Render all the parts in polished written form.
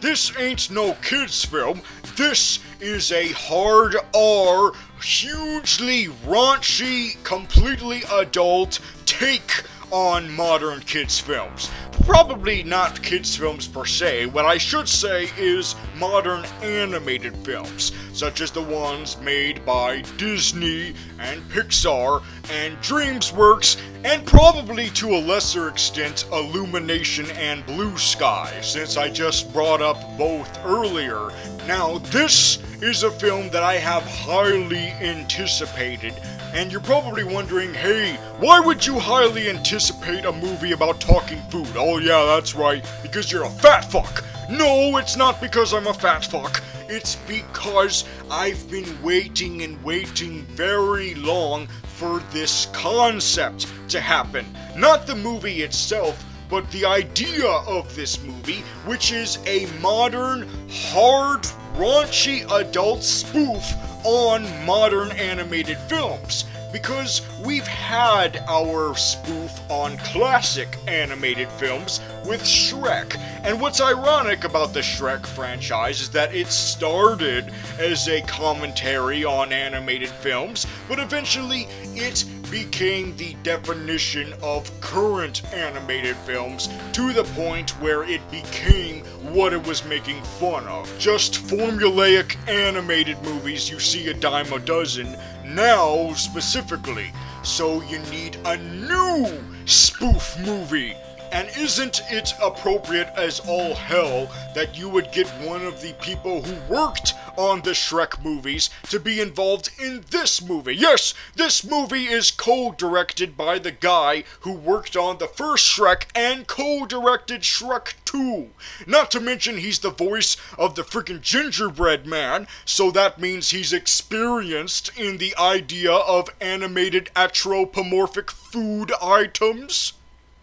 this ain't no kids film. This is a hard R, hugely raunchy, completely adult take on modern kids films. Probably not kids films per se. What I should say is modern animated films, such as the ones made by Disney and Pixar and DreamWorks, and probably to a lesser extent Illumination and Blue Sky, since I just brought up both earlier. Now, this is a film that I have highly anticipated, and you're probably wondering, hey, why would you highly anticipate a movie about talking food? Oh yeah, that's right, because you're a fat fuck. No, it's not because I'm a fat fuck. It's because I've been waiting and waiting very long for this concept to happen. Not the movie itself, but the idea of this movie, which is a modern, hard, raunchy adult spoof on modern animated films. Because we've had our spoof on classic animated films with Shrek. And what's ironic about the Shrek franchise is that it started as a commentary on animated films, but eventually it became the definition of current animated films to the point where it became what it was making fun of. Just formulaic animated movies you see a dime a dozen now specifically. So you need a new spoof movie. And isn't it appropriate as all hell that you would get one of the people who worked on the Shrek movies to be involved in this movie? Yes, this movie is co-directed by the guy who worked on the first Shrek and co-directed Shrek 2. Not to mention he's the voice of the freaking gingerbread man, so that means he's experienced in the idea of animated anthropomorphic food items.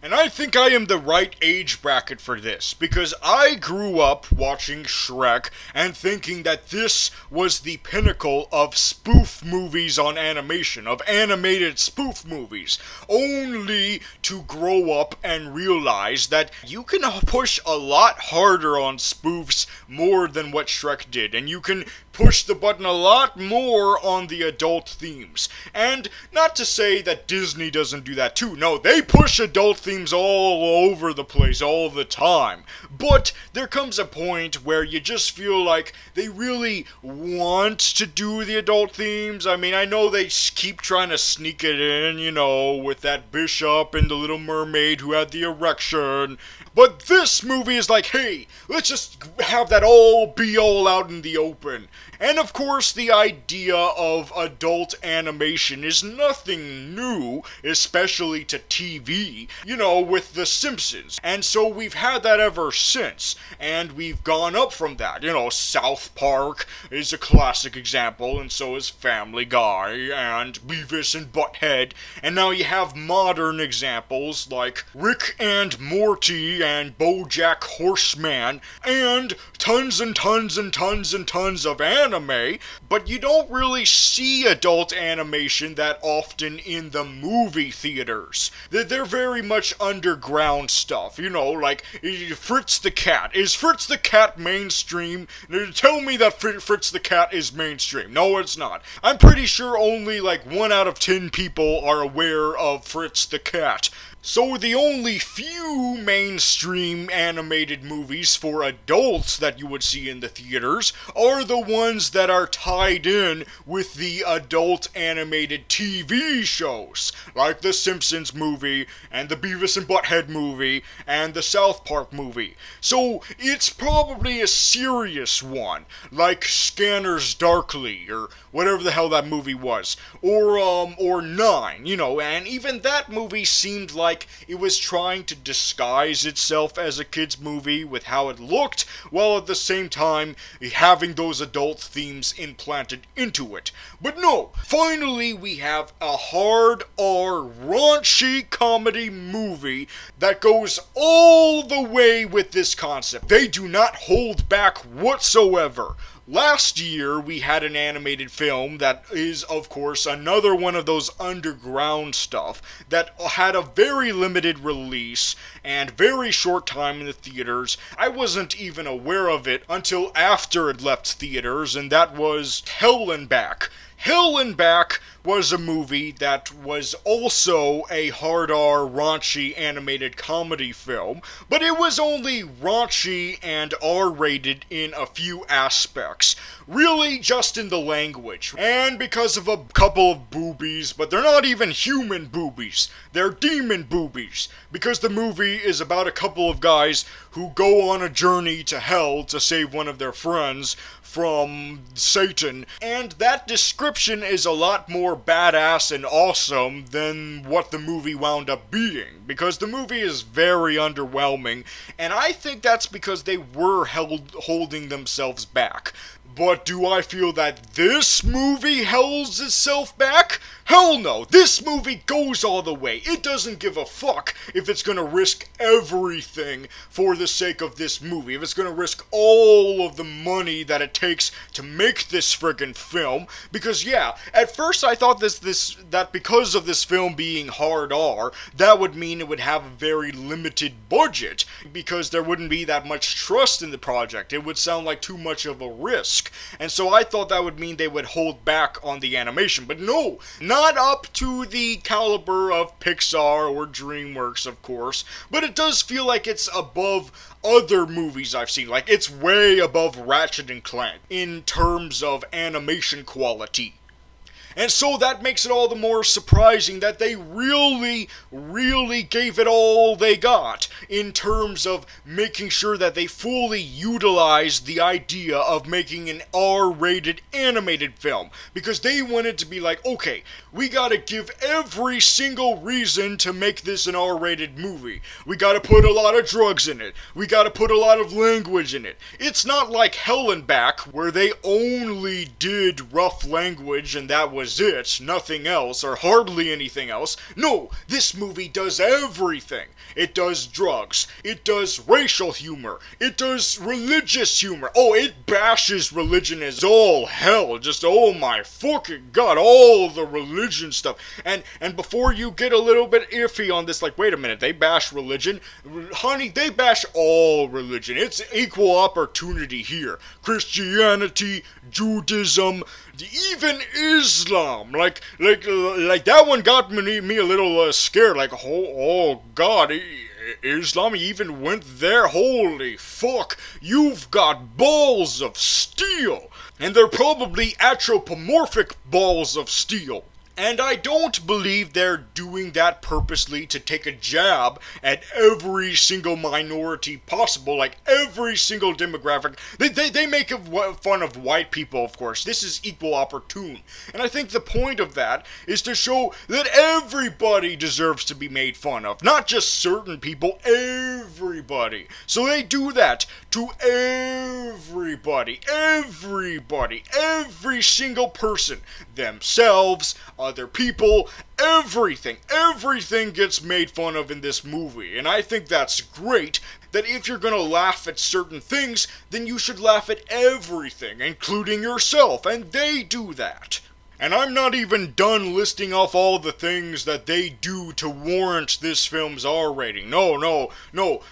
And I think I am the right age bracket for this, because I grew up watching Shrek and thinking that this was the pinnacle of spoof movies on animation, of animated spoof movies, only to grow up and realize that you can push a lot harder on spoofs more than what Shrek did, and you can push the button a lot more on the adult themes. And not to say that Disney doesn't do that too. No, they push adult themes all over the place all the time. But there comes a point where you just feel like they really want to do the adult themes. I mean, I know they keep trying to sneak it in, you know, with that bishop and the Little Mermaid who had the erection. But this movie is like, hey, let's just have that all be all out in the open. And of course, the idea of adult animation is nothing new, especially to TV, you know, with The Simpsons. And so we've had that ever since, and we've gone up from that. You know, South Park is a classic example, and so is Family Guy, and Beavis and Butthead. And now you have modern examples like Rick and Morty and BoJack Horseman, and tons and tons and tons and tons of anime, but you don't really see adult animation that often in the movie theaters. They're very much underground stuff, you know, like Fritz the Cat. Is Fritz the Cat mainstream? Tell me that Fritz the Cat is mainstream. No, it's not. I'm pretty sure only like 1 out of 10 people are aware of Fritz the Cat. So the only few mainstream animated movies for adults that you would see in the theaters are the ones that are tied in with the adult animated TV shows, like the Simpsons movie, and the Beavis and Butthead movie, and the South Park movie. So it's probably a serious one, like Scanners Darkly, or whatever the hell that movie was, or Nine, you know, and even that movie seemed like it was trying to disguise itself as a kid's movie with how it looked, while at the same time having those adult themes implanted into it. But no, finally we have a hard R raunchy comedy movie that goes all the way with this concept. They do not hold back whatsoever. Last year, we had an animated film that is, of course, another one of those underground stuff that had a very limited release and very short time in the theaters. I wasn't even aware of it until after it left theaters, and that was Hell and Back. Hell and Back was a movie that was also a hard R, raunchy animated comedy film, but it was only raunchy and R-rated in a few aspects. Really just in the language. And because of a couple of boobies, but they're not even human boobies. They're demon boobies. Because the movie is about a couple of guys who go on a journey to hell to save one of their friends from Satan, and that description is a lot more badass and awesome than what the movie wound up being, because the movie is very underwhelming, and I think that's because they were holding themselves back. But do I feel that this movie holds itself back? Hell no! This movie goes all the way. It doesn't give a fuck if it's gonna risk everything for the sake of this movie. If it's gonna risk all of the money that it takes to make this friggin' film. Because yeah, at first I thought that because of this film being hard R, that would mean it would have a very limited budget. Because there wouldn't be that much trust in the project. It would sound like too much of a risk. And so I thought that would mean they would hold back on the animation. But no, not up to the caliber of Pixar or DreamWorks, of course. But it does feel like it's above other movies I've seen. Like, it's way above Ratchet and Clank in terms of animation quality. And so that makes it all the more surprising that they really gave it all they got in terms of making sure that they fully utilized the idea of making an R-rated animated film. Because they wanted to be like, okay, we gotta give every single reason to make this an R-rated movie. We gotta put a lot of drugs in it. We gotta put a lot of language in it. It's not like Hell and Back, where they only did rough language and that was it, nothing else, or hardly anything else. No, this movie does everything. It does drugs, it does racial humor, it does religious humor. Oh, it bashes religion as all hell, just oh my fucking god, all the religion stuff. And before you get a little bit iffy on this, like, wait a minute, they bash religion? Honey, they bash all religion. It's equal opportunity here. Christianity, Judaism, even Islam, like that one got me a little scared. Like, oh God, Islam even went there. Holy fuck, you've got balls of steel, and they're probably anthropomorphic balls of steel. And I don't believe they're doing that purposely to take a jab at every single minority possible, like every single demographic. They make fun of white people, of course. This is equal opportune. And I think the point of that is to show that everybody deserves to be made fun of. Not just certain people, everybody. So they do that to everybody, every single person. Themselves, other people, everything gets made fun of in this movie. And I think that's great, that if you're gonna laugh at certain things, then you should laugh at everything, including yourself, and they do that. And I'm not even done listing off all the things that they do to warrant this film's R rating. No.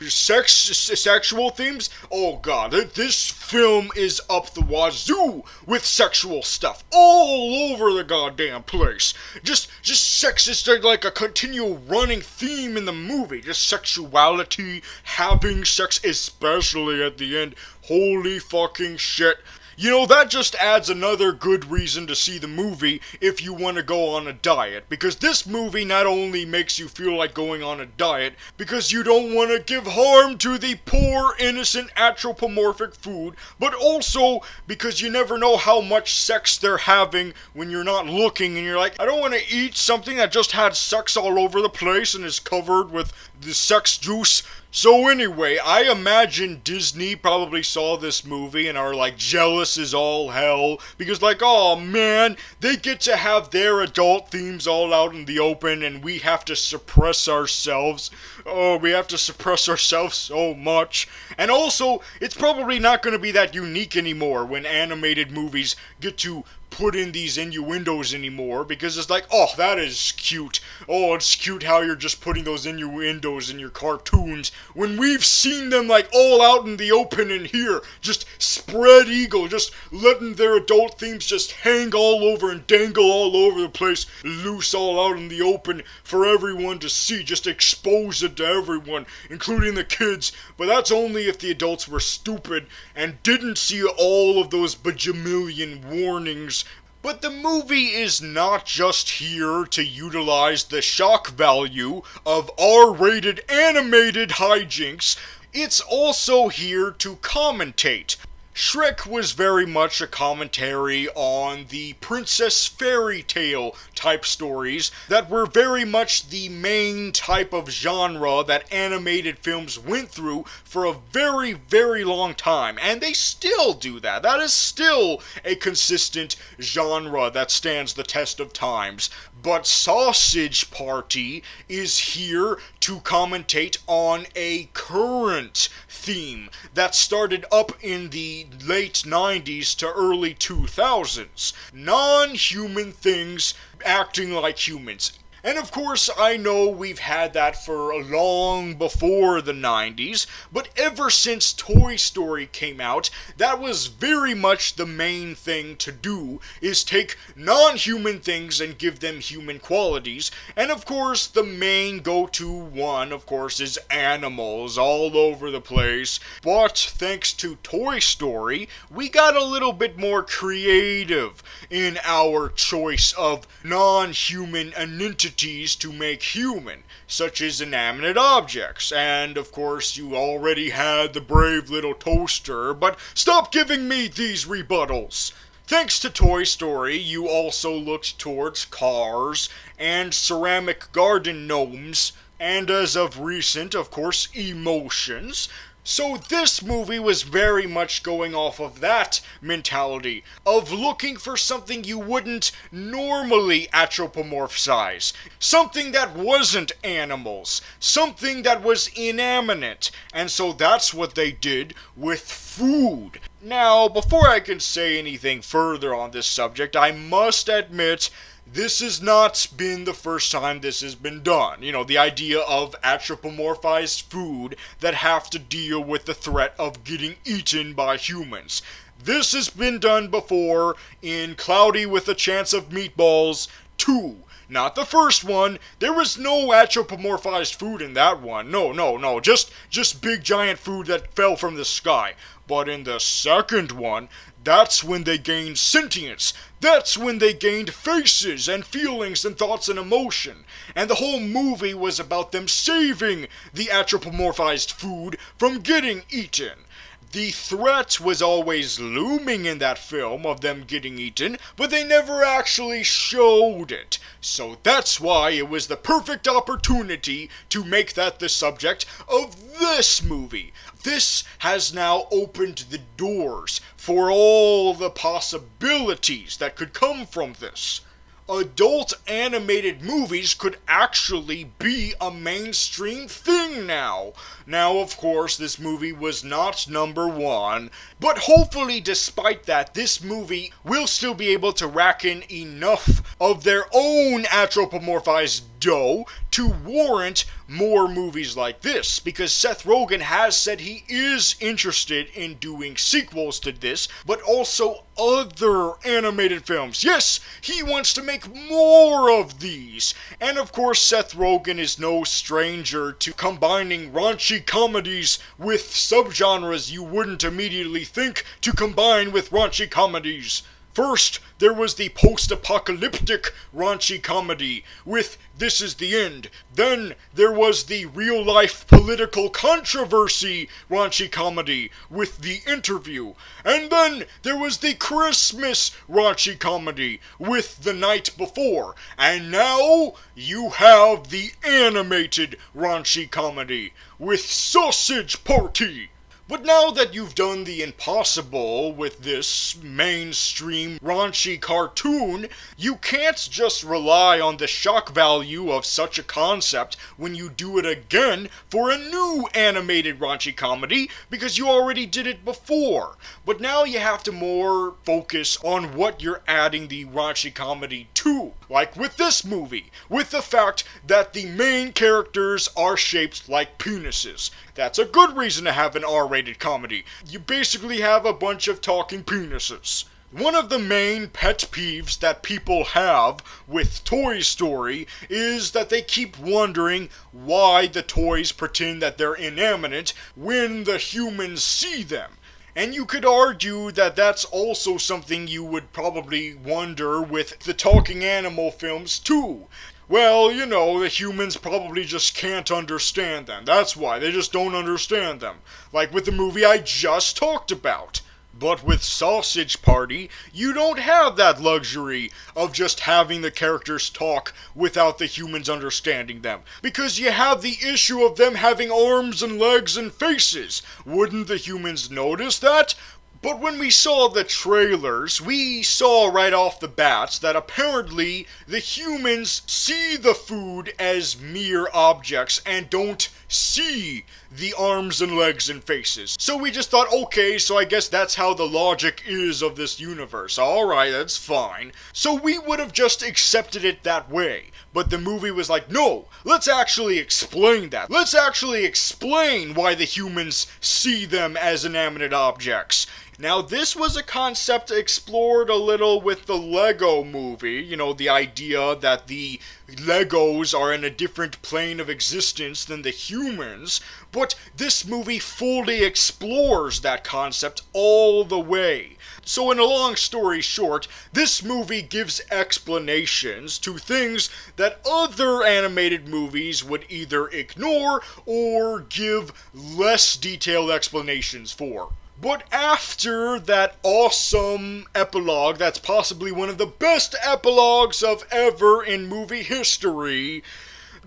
Sexual themes? Oh god, this film is up the wazoo with sexual stuff all over the goddamn place. Just sex is like a continual running theme in the movie. Just sexuality, having sex, especially at the end. Holy fucking shit. You know, that just adds another good reason to see the movie if you want to go on a diet. Because this movie not only makes you feel like going on a diet, because you don't want to give harm to the poor, innocent, anthropomorphic food, but also because you never know how much sex they're having when you're not looking and you're like, I don't want to eat something that just had sex all over the place and is covered with the sex juice. So anyway, I imagine Disney probably saw this movie and are like jealous as all hell because like, oh man, they get to have their adult themes all out in the open and we have to suppress ourselves. Oh, we have to suppress ourselves so much. And also, it's probably not going to be that unique anymore when animated movies get to put in these innuendos anymore because it's like, oh, that is cute. Oh, it's cute how you're just putting those innuendos in your cartoons when we've seen them like all out in the open in here, just spread eagle, just letting their adult themes just hang all over and dangle all over the place, loose all out in the open for everyone to see, just expose it to everyone, including the kids. But that's only if the adults were stupid and didn't see all of those bajillion warnings. But the movie is not just here to utilize the shock value of R-rated animated hijinks, it's also here to commentate. Shrek was very much a commentary on the princess fairy tale type stories that were very much the main type of genre that animated films went through for a very, very long time. And they still do that. That is still a consistent genre that stands the test of times. But Sausage Party is here to commentate on a current theme that started up in the late 90s to early 2000s. Non-human things acting like humans. And of course, I know we've had that for long before the 90s, but ever since Toy Story came out, that was very much the main thing to do, is take non-human things and give them human qualities. And of course, the main go-to one, of course, is animals all over the place. But thanks to Toy Story, we got a little bit more creative in our choice of non-human entities to make human, such as inanimate objects. And of course, you already had the brave little toaster, but stop giving me these rebuttals. Thanks to Toy Story, you also looked towards cars and ceramic garden gnomes, and as of recent, of course, emotions. So this movie was very much going off of that mentality of looking for something you wouldn't normally anthropomorphize, something that wasn't animals, something that was inanimate, and so that's what they did with food. Now, before I can say anything further on this subject, I must admit this has not been the first time this has been done. You know, the idea of anthropomorphized food that have to deal with the threat of getting eaten by humans. This has been done before in Cloudy with a Chance of Meatballs 2. Not the first one. There was no anthropomorphized food in that one. No. Just big giant food that fell from the sky. But in the second one, that's when they gained sentience. That's when they gained faces and feelings and thoughts and emotion. And the whole movie was about them saving the anthropomorphized food from getting eaten. The threat was always looming in that film of them getting eaten, but they never actually showed it. So that's why it was the perfect opportunity to make that the subject of this movie. This has now opened the doors for all the possibilities that could come from this. Adult animated movies could actually be a mainstream thing now. Now, of course, this movie was not number one, but hopefully, despite that, this movie will still be able to rack in enough of their own anthropomorphized dough to warrant more movies like this, because Seth Rogen has said he is interested in doing sequels to this, but also other animated films. Yes, he wants to make more of these. And of course, Seth Rogen is no stranger to combining raunchy comedies with subgenres you wouldn't immediately think to combine with raunchy comedies. First, there was the post-apocalyptic raunchy comedy with This Is the End. Then, there was the real-life political controversy raunchy comedy with The Interview. And then, there was the Christmas raunchy comedy with The Night Before. And now, you have the animated raunchy comedy with Sausage Party. But now that you've done the impossible with this mainstream raunchy cartoon, you can't just rely on the shock value of such a concept when you do it again for a new animated raunchy comedy, because you already did it before. But now you have to more focus on what you're adding the raunchy comedy to. Like with this movie, with the fact that the main characters are shaped like penises. That's a good reason to have an R-rated comedy. You basically have a bunch of talking penises. One of the main pet peeves that people have with Toy Story is that they keep wondering why the toys pretend that they're inanimate when the humans see them. And you could argue that that's also something you would probably wonder with the talking animal films too. Well, you know, the humans probably just can't understand them. That's why, they just don't understand them. Like with the movie I just talked about. But with Sausage Party, you don't have that luxury of just having the characters talk without the humans understanding them. Because you have the issue of them having arms and legs and faces. Wouldn't the humans notice that? But when we saw the trailers, we saw right off the bat that apparently the humans see the food as mere objects and don't see the arms and legs and faces. So we just thought, okay, so I guess that's how the logic is of this universe. Alright, that's fine. So we would have just accepted it that way. But the movie was like, no, let's actually explain that. Let's actually explain why the humans see them as inanimate objects. Now, this was a concept explored a little with the Lego movie. You know, the idea that the Legos are in a different plane of existence than the humans. But this movie fully explores that concept all the way. So in a long story short, this movie gives explanations to things that other animated movies would either ignore or give less detailed explanations for. But after that awesome epilogue, that's possibly one of the best epilogues of ever in movie history,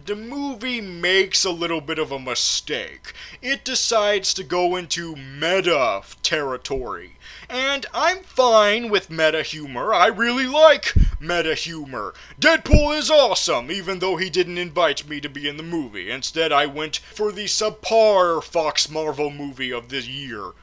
the movie makes a little bit of a mistake. It decides to go into meta territory. And I'm fine with meta humor. I really like meta humor. Deadpool is awesome, even though he didn't invite me to be in the movie. Instead, I went for the subpar Fox Marvel movie of the year.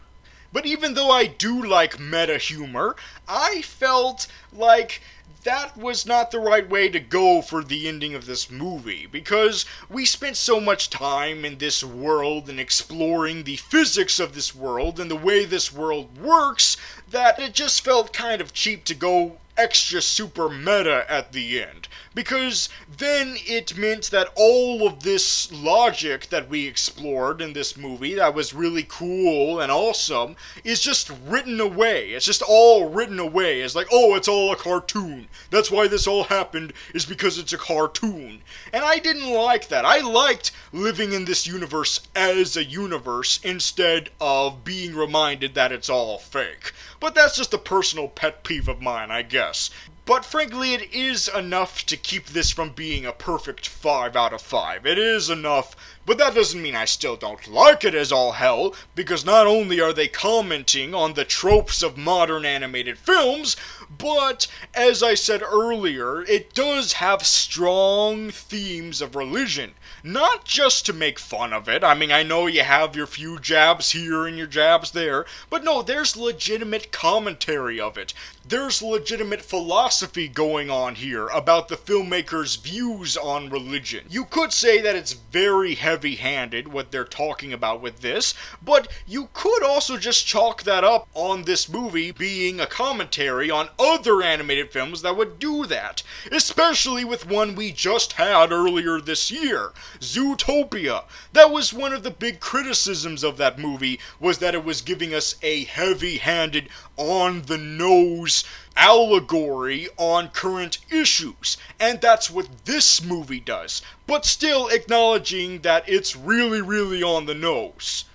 But even though I do like meta humor, I felt like that was not the right way to go for the ending of this movie, because we spent so much time in this world and exploring the physics of this world and the way this world works that it just felt kind of cheap to go extra super meta at the end. Because then it meant that all of this logic that we explored in this movie that was really cool and awesome is just written away. It's just all written away. It's like, oh, it's all a cartoon. That's why this all happened, is because it's a cartoon. And I didn't like that. I liked living in this universe as a universe instead of being reminded that it's all fake. But that's just a personal pet peeve of mine, I guess. But frankly, it is enough to keep this from being a perfect 5 out of 5. It is enough, but that doesn't mean I still don't like it as all hell, because not only are they commenting on the tropes of modern animated films, but, as I said earlier, it does have strong themes of religion. Not just to make fun of it. I mean, I know you have your few jabs here and your jabs there, but no, there's legitimate commentary of it. There's legitimate philosophy going on here about the filmmaker's views on religion. You could say that it's very heavy-handed, what they're talking about with this, but you could also just chalk that up on this movie being a commentary on other animated films that would do that, especially with one we just had earlier this year, Zootopia. That was one of the big criticisms of that movie, was that it was giving us a heavy-handed, on-the-nose allegory on current issues, and that's what this movie does, but still acknowledging that it's really, really on the nose.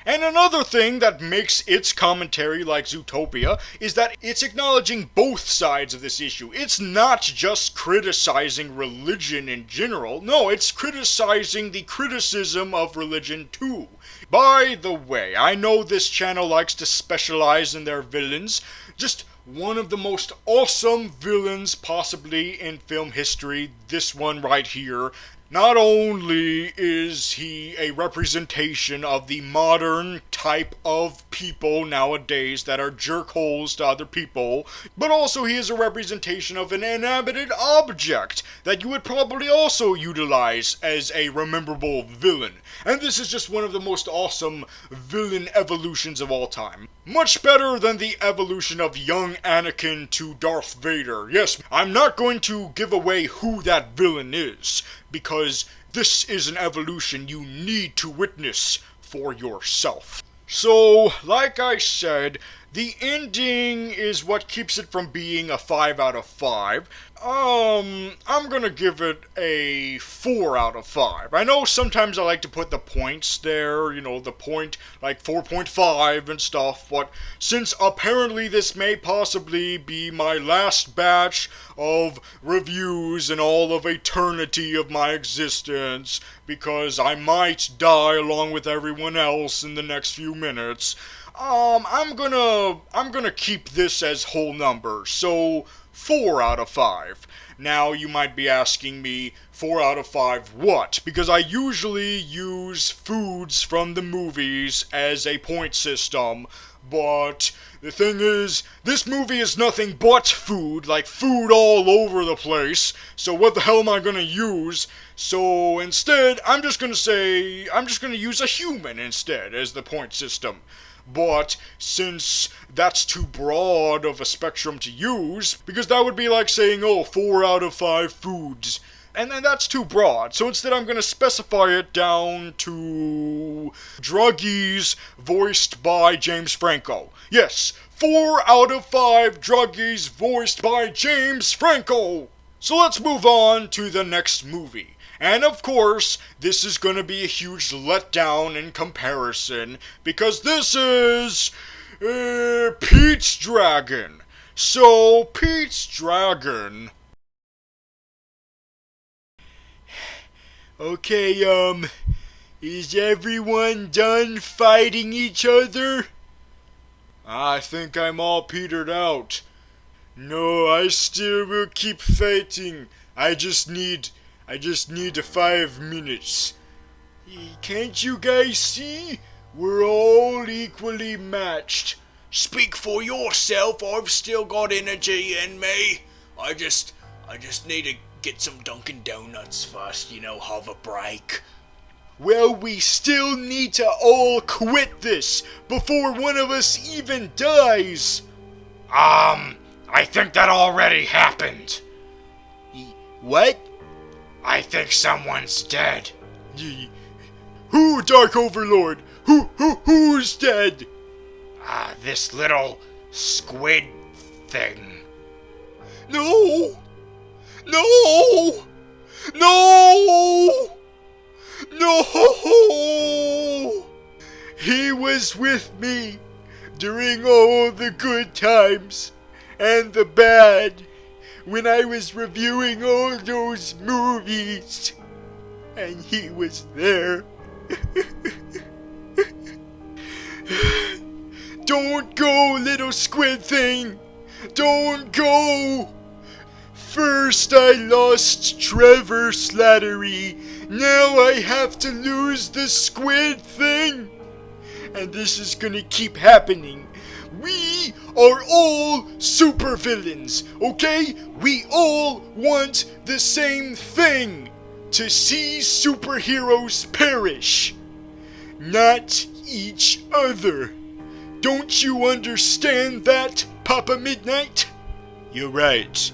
And another thing that makes its commentary like Zootopia is that it's acknowledging both sides of this issue. It's not just criticizing religion in general, no, it's criticizing the criticism of religion too. By the way, I know this channel likes to specialize in their villains. Just one of the most awesome villains possibly in film history, this one right here. Not only is he a representation of the modern type of people nowadays that are jerkholes to other people, but also he is a representation of an inanimate object that you would probably also utilize as a rememberable villain. And this is just one of the most awesome villain evolutions of all time. Much better than the evolution of young Anakin to Darth Vader. Yes, I'm not going to give away who that villain is, because this is an evolution you need to witness for yourself. So, like I said, the ending is what keeps it from being a 5 out of 5. I'm gonna give it a 4 out of 5. I know sometimes I like to put the points there, the point, like 4.5 and stuff, but since apparently this may possibly be my last batch of reviews in all of eternity of my existence, because I might die along with everyone else in the next few minutes, I'm gonna keep this as whole number, so 4 out of 5. Now you might be asking me, 4 out of 5 what? Because I usually use foods from the movies as a point system, but the thing is, this movie is nothing but food, like food all over the place, so what the hell am I gonna use? So instead, I'm just gonna use a human instead as the point system. But since that's too broad of a spectrum to use, because that would be like saying, 4 out of 5 foods, and then that's too broad. So instead I'm going to specify it down to druggies voiced by James Franco. Yes, 4 out of 5 druggies voiced by James Franco. So let's move on to the next movie. And of course, this is going to be a huge letdown in comparison, because this is Pete's Dragon. So, Pete's Dragon. Okay, is everyone done fighting each other? I think I'm all petered out. No, I still will keep fighting. I just need 5 minutes. Can't you guys see? We're all equally matched. Speak for yourself, I've still got energy in me. I just need to get some Dunkin' Donuts first, have a break. Well, we still need to all quit this before one of us even dies. I think that already happened. What? I think someone's dead. Who, Dark Overlord? Who's dead? This little squid thing. No! No! No! No! He was with me during all the good times and the bad, when I was reviewing all those movies, and he was there. Don't go, little squid thing! Don't go! First I lost Trevor Slattery, now I have to lose the squid thing! And this is gonna keep happening. We are all supervillains, okay? We all want the same thing. To see superheroes perish. Not each other. Don't you understand that, Papa Midnight? You're right.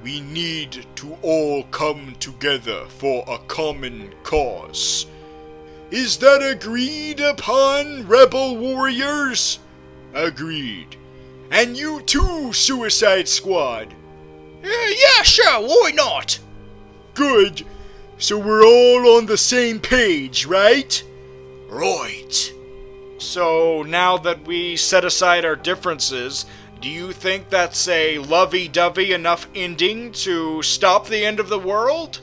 We need to all come together for a common cause. Is that agreed upon, Rebel Warriors? Agreed. And you too, Suicide Squad. Yeah, sure, why not? Good. So we're all on the same page, right? Right. So now that we set aside our differences, do you think that's a lovey-dovey enough ending to stop the end of the world?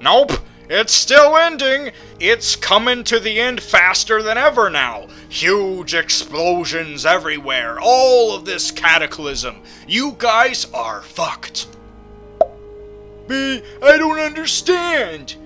Nope. It's still ending. It's coming to the end faster than ever now. Huge explosions everywhere. All of this cataclysm. You guys are fucked. But I don't understand.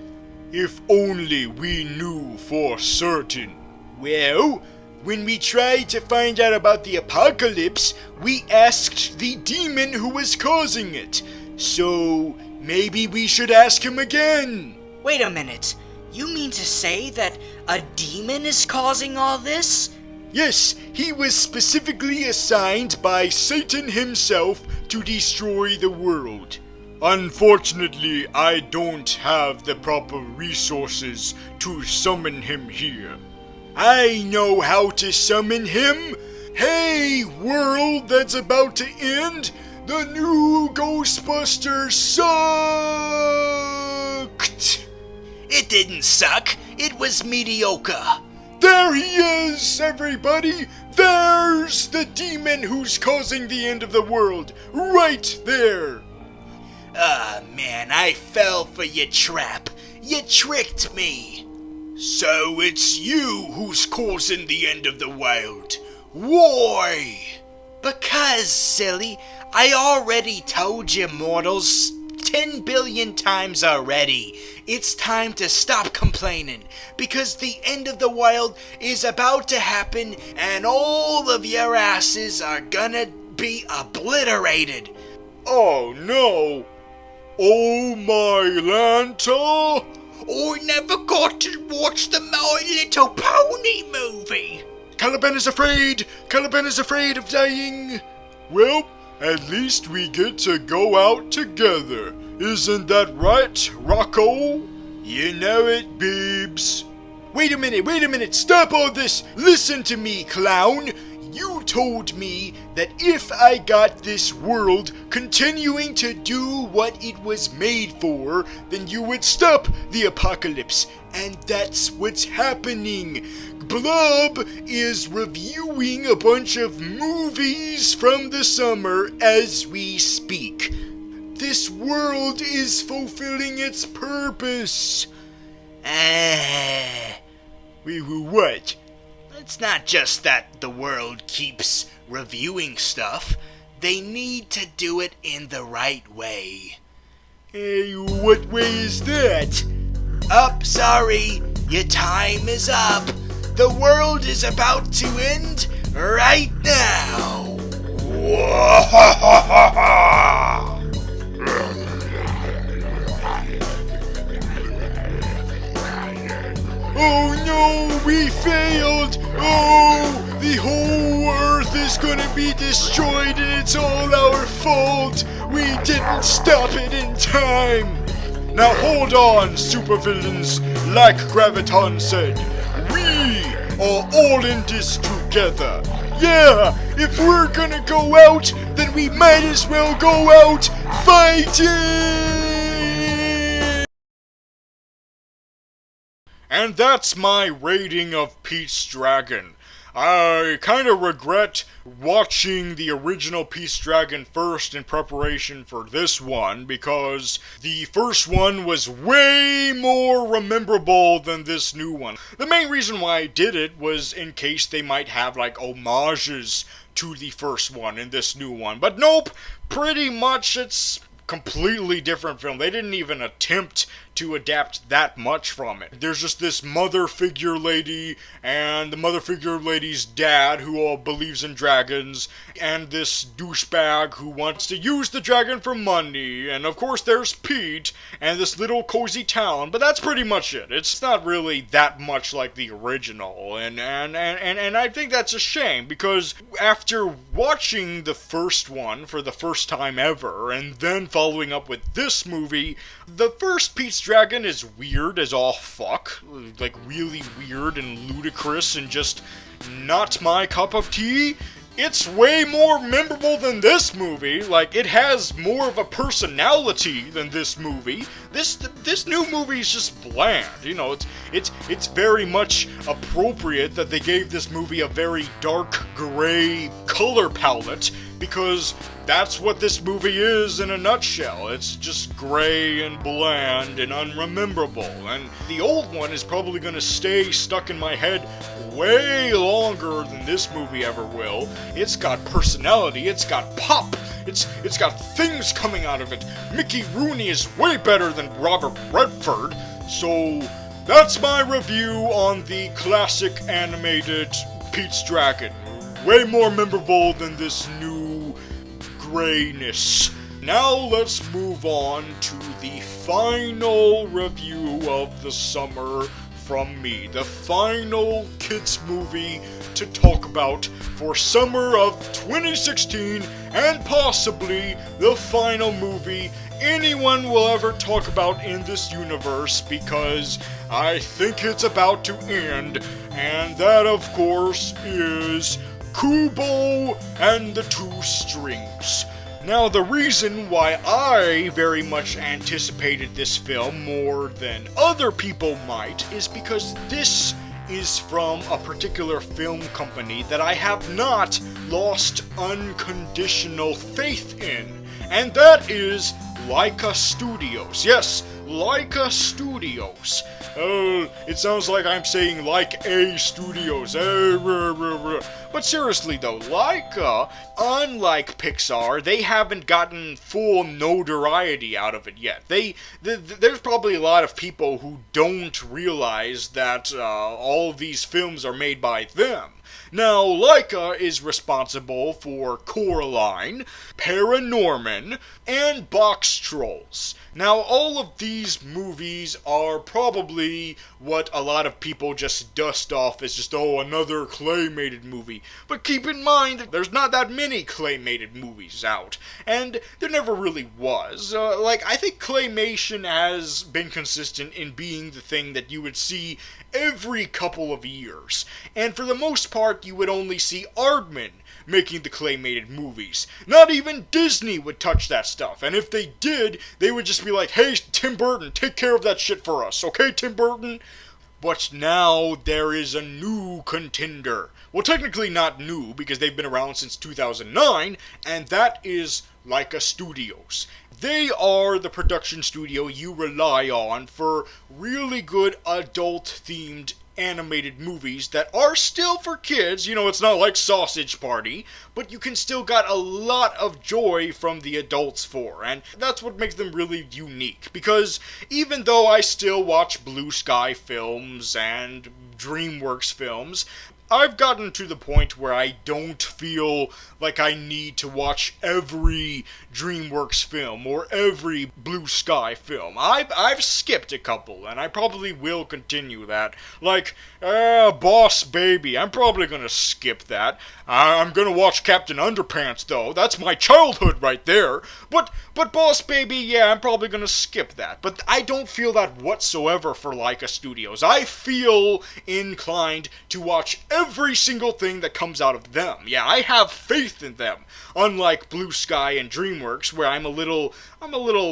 If only we knew for certain. Well, when we tried to find out about the apocalypse, we asked the demon who was causing it. So maybe we should ask him again. Wait a minute. You mean to say that a demon is causing all this? Yes, he was specifically assigned by Satan himself to destroy the world. Unfortunately, I don't have the proper resources to summon him here. I know how to summon him. Hey, world that's about to end, the new Ghostbusters sucked! It didn't suck, it was mediocre. There he is, everybody! There's the demon who's causing the end of the world, right there! Ah, man, I fell for your trap. You tricked me. So it's you who's causing the end of the world. Why? Because, silly, I already told you mortals 10 billion times already. It's time to stop complaining, because the end of the world is about to happen and all of your asses are gonna be obliterated. Oh no! Oh my Lanta! I never got to watch the My Little Pony movie. Caliban is afraid! Caliban is afraid of dying! Well, at least we get to go out together. Isn't that right, Rocco? You know it, Biebs. Wait a minute, stop all this! Listen to me, clown! You told me that if I got this world continuing to do what it was made for, then you would stop the apocalypse. And that's what's happening. Blob is reviewing a bunch of movies from the summer as we speak. This world is fulfilling its purpose. What? It's not just that the world keeps reviewing stuff. They need to do it in the right way. Hey, what way is that? Sorry. Your time is up. The world is about to end right now. Oh no, we failed! Oh, the whole Earth is gonna be destroyed and it's all our fault! We didn't stop it in time! Now hold on, supervillains! Like Graviton said, we are all in this together! Yeah, if we're gonna go out, then we might as well go out fighting! And that's my rating of Pete's Dragon. I kinda regret watching the original Pete's Dragon first in preparation for this one, because the first one was way more rememberable than this new one. The main reason why I did it was in case they might have like homages to the first one in this new one. But nope, pretty much it's completely different film. They didn't even attempt to adapt that much from it. There's just this mother figure lady and the mother figure lady's dad who all believes in dragons, and this douchebag who wants to use the dragon for money, and of course there's Pete and this little cozy town, but that's pretty much it. It's not really that much like the original, and I think that's a shame, because after watching the first one for the first time ever and then following up with this movie, the first Pete's Dragon is weird as all fuck. Like, really weird and ludicrous and just not my cup of tea. it's way more memorable than this movie. Like, it has more of a personality than this movie. This new movie is just bland. You know, it's very much appropriate that they gave this movie a very dark gray color palette, because that's what this movie is in a nutshell. It's just gray and bland and unrememberable. And the old one is probably gonna stay stuck in my head way longer than this movie ever will. It's got personality, it's got pop, it's got things coming out of it. Mickey Rooney is way better than Robert Redford. So that's my review on the classic animated Pete's Dragon. Way more memorable than this new grayness. Now let's move on to the final review of the summer from me. The final kids movie to talk about for summer of 2016, and possibly the final movie anyone will ever talk about in this universe, because I think it's about to end, and that of course is Kubo and the Two Strings. Now, the reason why I very much anticipated this film more than other people might is because this is from a particular film company that I have not lost unconditional faith in, and that is Laika Studios. Yes, Laika Studios. It sounds like I'm saying like a studios. But seriously though, Laika, unlike Pixar, they haven't gotten full notoriety out of it yet. There's probably a lot of people who don't realize that all of these films are made by them. Now, Laika is responsible for Coraline, Paranorman, and Box Trolls. Now, all of these movies are probably what a lot of people just dust off as just, oh, another claymated movie. But keep in mind, there's not that many claymated movies out, and there never really was. I think claymation has been consistent in being the thing that you would see every couple of years. And for the most part, you would only see Aardman making the claymated movies. Not even Disney would touch that stuff. And if they did, they would just be like, hey, Tim Burton, take care of that shit for us, okay, Tim Burton? But now there is a new contender. Well, technically not new, because they've been around since 2009, and that is Laika Studios. They are the production studio you rely on for really good adult-themed animated movies that are still for kids. You know, it's not like Sausage Party, but you can still get a lot of joy from the adults for, and that's what makes them really unique, because even though I still watch Blue Sky films and DreamWorks films, I've gotten to the point where I don't feel like I need to watch every DreamWorks film or every Blue Sky film. I've skipped a couple, and I probably will continue that. Like, Boss Baby, I'm probably gonna skip that. I'm gonna watch Captain Underpants, though. That's my childhood right there. But Boss Baby, yeah, I'm probably gonna skip that. But I don't feel that whatsoever for Laika Studios. I feel inclined to watch every single thing that comes out of them. Yeah, I have faith in them. Unlike Blue Sky and DreamWorks, where I'm a little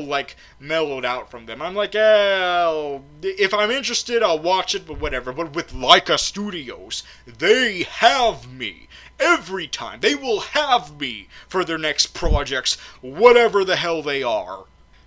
like mellowed out from them. I'm like, if I'm interested, I'll watch it, but whatever. But with Laika Studios, they have me. Every time. They will have me for their next projects, whatever the hell they are.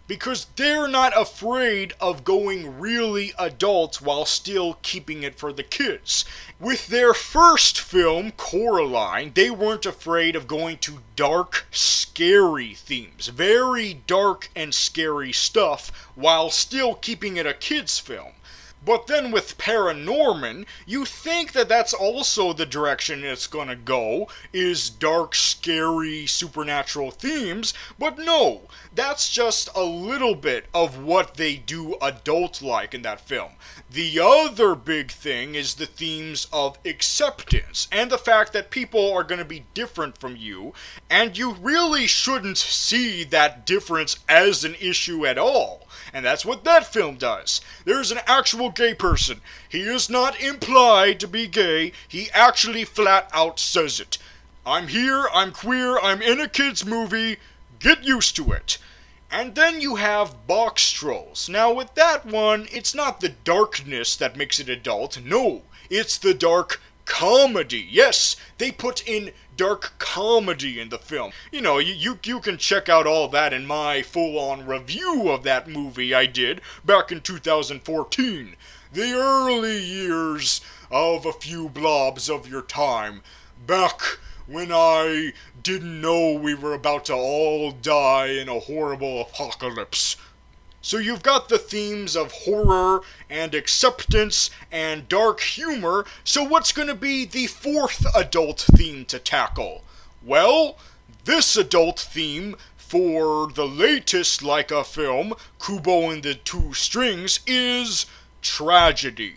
Because they're not afraid of going really adult while still keeping it for the kids. With their first film, Coraline, they weren't afraid of going to dark, scary themes. Very dark and scary stuff while still keeping it a kids' film. But then with Paranorman, you think that that's also the direction it's gonna go, is dark, scary, supernatural themes, but no, that's just a little bit of what they do adult-like in that film. The other big thing is the themes of acceptance, and the fact that people are gonna be different from you, and you really shouldn't see that difference as an issue at all. And that's what that film does. There's an actual gay person. He is not implied to be gay. He actually flat out says it. I'm here, I'm queer, I'm in a kid's movie, get used to it. And then you have Box Trolls. Now with that one, it's not the darkness that makes it adult, no, it's the dark comedy. Yes, they put in dark comedy in the film. You know, you can check out all that in my full-on review of that movie I did back in 2014. The early years of a few blobs of your time. Back when I didn't know we were about to all die in a horrible apocalypse. So you've got the themes of horror and acceptance and dark humor, so what's going to be the fourth adult theme to tackle? Well, this adult theme for the latest Laika film, Kubo and the Two Strings, is tragedy.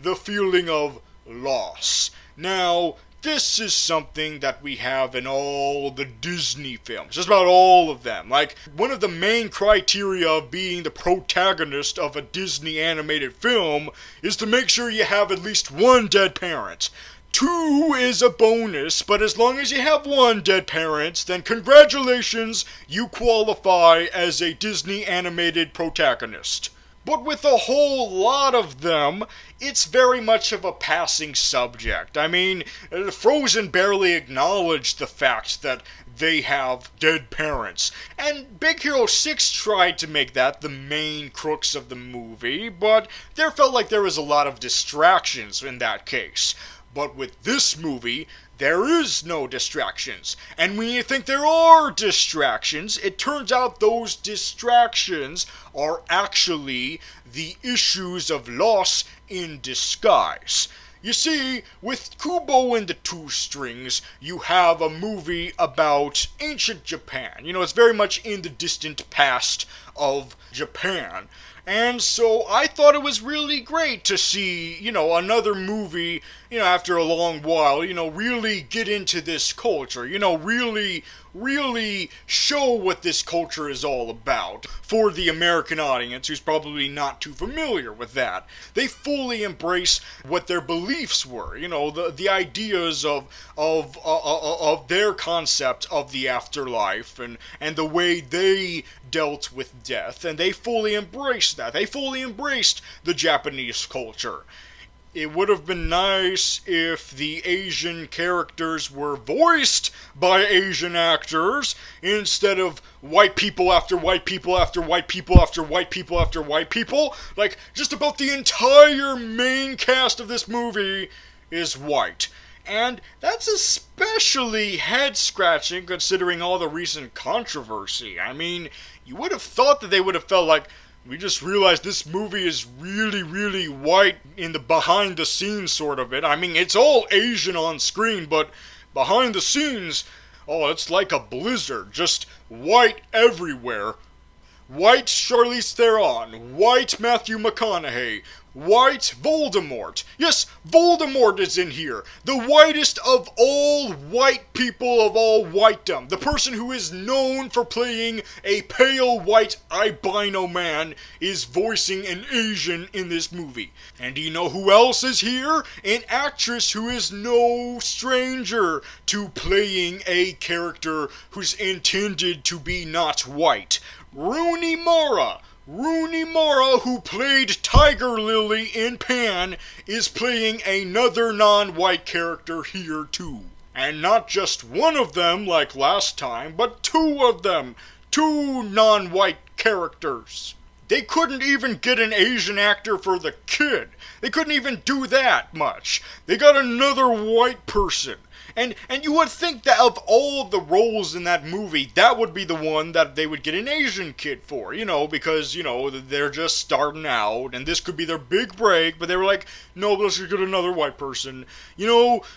The feeling of loss. Now, this is something that we have in all the Disney films, just about all of them. Like, one of the main criteria of being the protagonist of a Disney animated film is to make sure you have at least one dead parent. 2 is a bonus, but as long as you have 1 dead parent, then congratulations, you qualify as a Disney animated protagonist. But with a whole lot of them, it's very much of a passing subject. I mean, Frozen barely acknowledged the fact that they have dead parents. And Big Hero 6 tried to make that the main crux of the movie, but there felt like there was a lot of distractions in that case. But with this movie, there is no distractions. And when you think there are distractions, it turns out those distractions are actually the issues of loss in disguise. You see, with Kubo and the Two Strings, you have a movie about ancient Japan. You know, it's very much in the distant past of Japan. And so I thought it was really great to see, you know, another movie, you know, after a long while, you know, really get into this culture, you know, really show what this culture is all about for the American audience who's probably not too familiar with that. They fully embrace what their beliefs were, you know, the ideas of their concept of the afterlife and the way they dealt with death, and they fully embraced that. They fully embraced the Japanese culture. It would have been nice if the Asian characters were voiced by Asian actors instead of white people after white people after white people after white people after white people. Like, just about the entire main cast of this movie is white. And that's especially head-scratching considering all the recent controversy. I mean, you would have thought that they would have felt like, we just realized this movie is really white in the behind the scenes sort of it. I mean, it's all Asian on screen, but behind the scenes, oh, it's like a blizzard. Just white everywhere. White Charlize Theron, white Matthew McConaughey, white Voldemort. Yes, Voldemort is in here. The whitest of all white people of all whitedom. The person who is known for playing a pale white albino man is voicing an Asian in this movie. And do you know who else is here? An actress who is no stranger to playing a character who's intended to be not white. Rooney Mara, who played Tiger Lily in Pan, is playing another non-white character here too. And not just one of them like last time, but 2 of them. 2 non-white characters. They couldn't even get an Asian actor for the kid. They couldn't even do that much. They got another white person. And you would think that of all of the roles in that movie, that would be the one that they would get an Asian kid for, you know, because, you know, they're just starting out, and this could be their big break, but they were like, no, let's just get another white person. You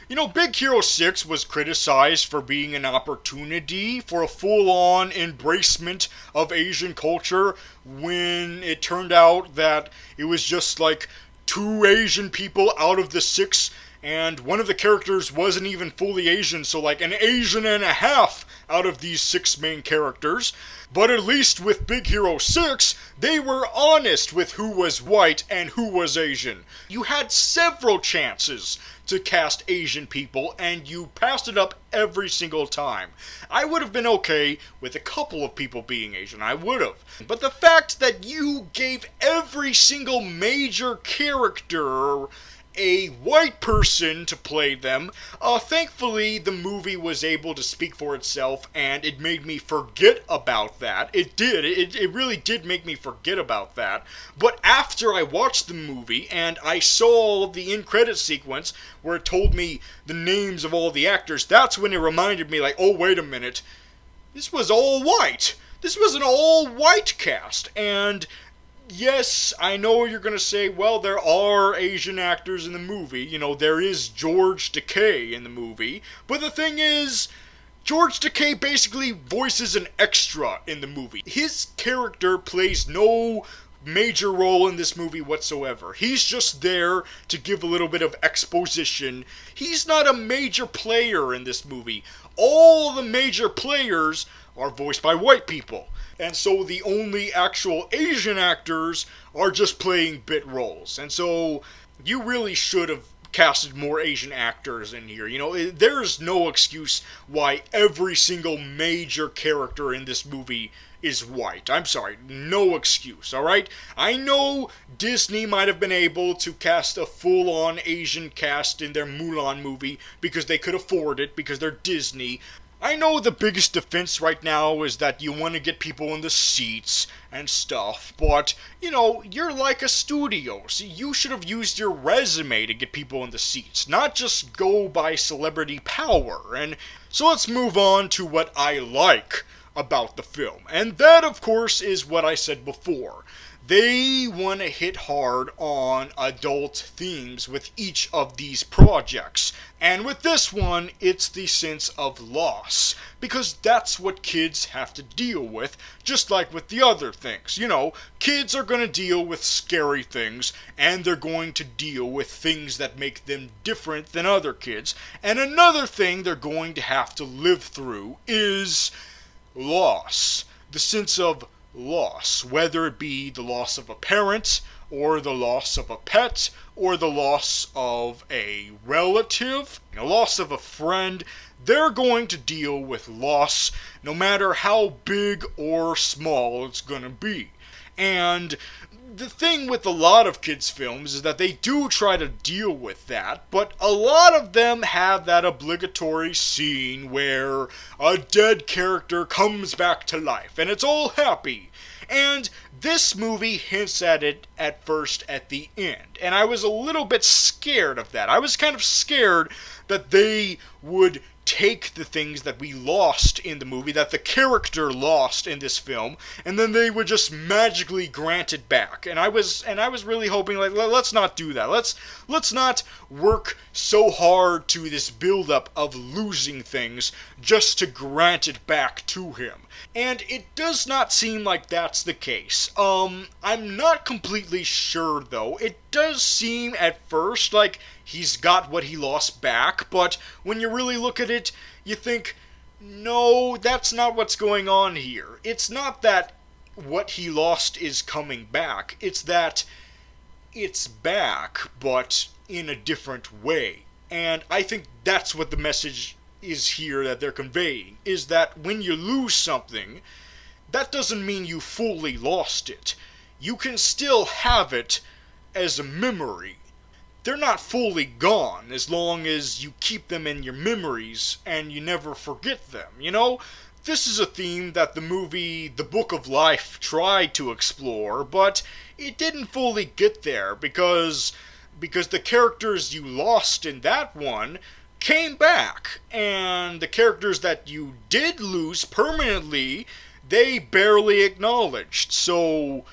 know, Big Hero 6 was criticized for being an opportunity for a full-on embracement of Asian culture when it turned out that it was just like 2 Asian people out of the 6 and one of the characters wasn't even fully Asian, so like an Asian and a half out of these 6 main characters. But at least with Big Hero 6, they were honest with who was white and who was Asian. You had several chances to cast Asian people, and you passed it up every single time. I would have been okay with a couple of people being Asian, I would have. But the fact that you gave every single major character a white person to play them, thankfully the movie was able to speak for itself, and it made me forget about that. It did. It really did make me forget about that. But after I watched the movie, and I saw the end-credit sequence where it told me the names of all the actors, that's when it reminded me, like, oh, wait a minute. This was all white. This was an all-white cast, and yes, I know you're going to say, well, there are Asian actors in the movie. You know, there is George Takei in the movie. But the thing is, George Takei basically voices an extra in the movie. His character plays no major role in this movie whatsoever. He's just there to give a little bit of exposition. He's not a major player in this movie. All the major players are voiced by white people. And so the only actual Asian actors are just playing bit roles. And so you really should have casted more Asian actors in here. You know, there's no excuse why every single major character in this movie is white. I'm sorry, no excuse, alright? I know Disney might have been able to cast a full-on Asian cast in their Mulan movie because they could afford it, because they're Disney. I know the biggest defense right now is that you want to get people in the seats and stuff, but, you know, you're like a studio, so you should have used your resume to get people in the seats, not just go by celebrity power. And so let's move on to what I like about the film, and that, of course, is what I said before. They want to hit hard on adult themes with each of these projects. And with this one, it's the sense of loss. Because that's what kids have to deal with, just like with the other things. You know, kids are going to deal with scary things, and they're going to deal with things that make them different than other kids. And another thing they're going to have to live through is loss. The sense of loss, whether it be the loss of a parent, or the loss of a pet, or the loss of a relative, the loss of a friend. They're going to deal with loss no matter how big or small it's going to be. And the thing with a lot of kids' films is that they do try to deal with that, but a lot of them have that obligatory scene where a dead character comes back to life, and it's all happy. And this movie hints at it at first at the end, and I was a little bit scared of that. I was kind of scared that they would take the things that we lost in the movie, that the character lost in this film, and then they would just magically grant it back. And I was really hoping, like, let's not do that. Let's not work so hard to this build-up of losing things just to grant it back to him. And it does not seem like that's the case. I'm not completely sure, though. It does seem at first like he's got what he lost back, but when you really look at it, you think, no, that's not what's going on here. It's not that what he lost is coming back. It's that it's back, but in a different way. And I think that's what the message is here that they're conveying, is that when you lose something, that doesn't mean you fully lost it. You can still have it as a memory. They're not fully gone as long as you keep them in your memories and you never forget them, you know? This is a theme that the movie The Book of Life tried to explore, but it didn't fully get there because the characters you lost in that one came back, and the characters that you did lose permanently, they barely acknowledged. So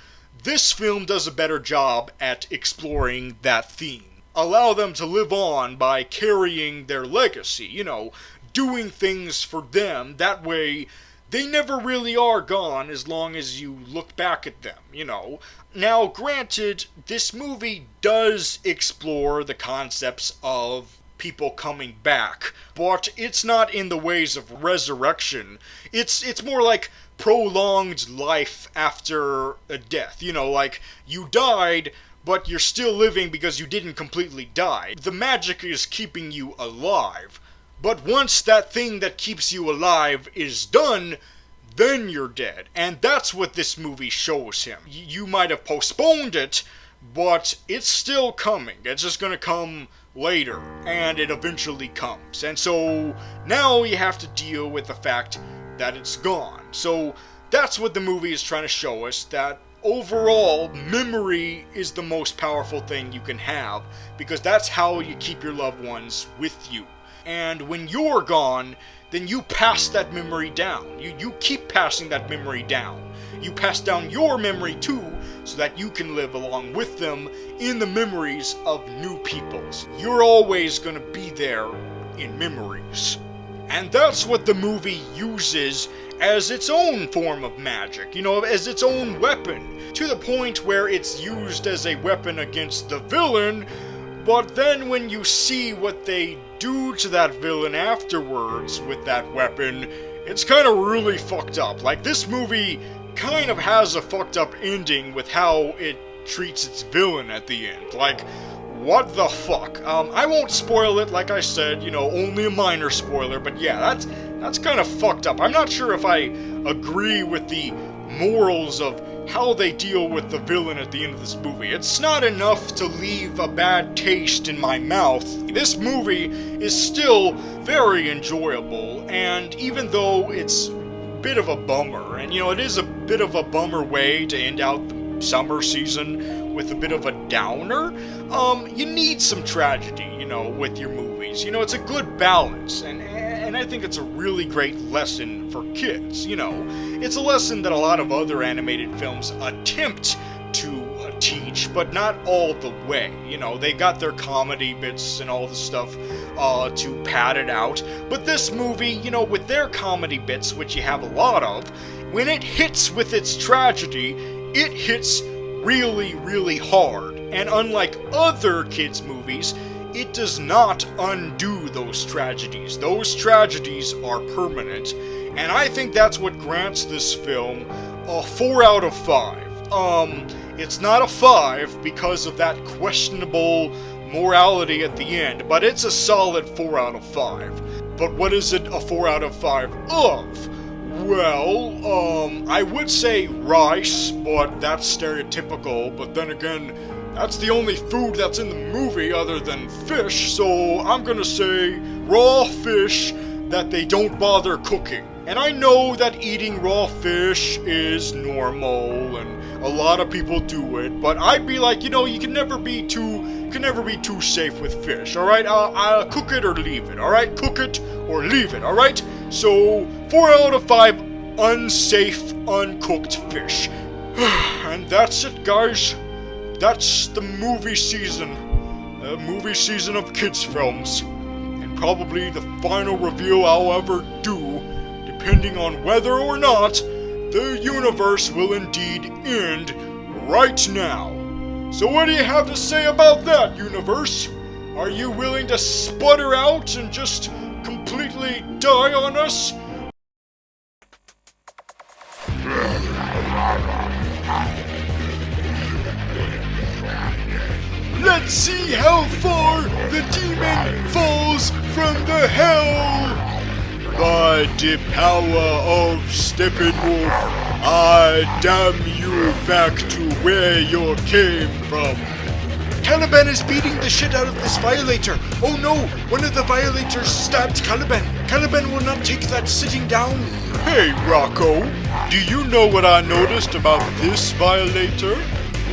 this film does a better job at exploring that theme. Allow them to live on by carrying their legacy, you know, doing things for them. That way, they never really are gone as long as you look back at them, you know. Now, granted, this movie does explore the concepts of people coming back, but it's not in the ways of resurrection. It's more like prolonged life after a death. You know, like, you died, but you're still living because you didn't completely die. The magic is keeping you alive. But once that thing that keeps you alive is done, then you're dead. And that's what this movie shows him. You might have postponed it, but it's still coming. It's just gonna come later, and it eventually comes. And so now you have to deal with the fact that it's gone. So that's what the movie is trying to show us, that overall, memory is the most powerful thing you can have, because that's how you keep your loved ones with you. And when you're gone, then you pass that memory down. You keep passing that memory down. You pass down your memory too, so that you can live along with them in the memories of new peoples. You're always gonna be there in memories. And that's what the movie uses as its own form of magic, you know, as its own weapon, to the point where it's used as a weapon against the villain. But then when you see what they do to that villain afterwards with that weapon, it's kind of really fucked up. Like, this movie kind of has a fucked up ending with how it treats its villain at the end. Like, what the fuck? I won't spoil it, like I said, you know, only a minor spoiler, but yeah, that's kind of fucked up. I'm not sure if I agree with the morals of how they deal with the villain at the end of this movie. It's not enough to leave a bad taste in my mouth. This movie is still very enjoyable, and even though it's a bit of a bummer, and you know, it is a bit of a bummer way to end out the summer season with a bit of a downer, you need some tragedy, you know, with your movies. You know, it's a good balance, and I think it's a really great lesson for kids, you know. It's a lesson that a lot of other animated films attempt to teach, but not all the way. You know, they got their comedy bits and all the stuff to pad it out. But this movie, you know, with their comedy bits, which you have a lot of, when it hits with its tragedy, it hits really, really hard. And unlike other kids' movies, it does not undo those tragedies. Those tragedies are permanent. And I think that's what grants this film a 4 out of 5. It's not a 5 because of that questionable morality at the end, but it's a solid 4 out of 5. But what is it a 4 out of 5 of? Well, I would say rice, but that's stereotypical, but then again, that's the only food that's in the movie other than fish, so I'm gonna say raw fish that they don't bother cooking. And I know that eating raw fish is normal, and a lot of people do it, but I'd be like, you know, you can never be too safe with fish, alright? I'll cook it or leave it, alright? Cook it or leave it, alright? So, 4 out of 5 unsafe, uncooked fish. And that's it, guys. That's the movie season of kids' films, and probably the final review I'll ever do, depending on whether or not the universe will indeed end right now. So what do you have to say about that, universe? Are you willing to sputter out and just completely die on us? Let's see how far the demon falls from the hell! By the power of Steppenwolf, I damn you back to where you came from. Caliban is beating the shit out of this violator. Oh no, one of the violators stabbed Caliban. Caliban will not take that sitting down. Hey, Rocco, do you know what I noticed about this violator?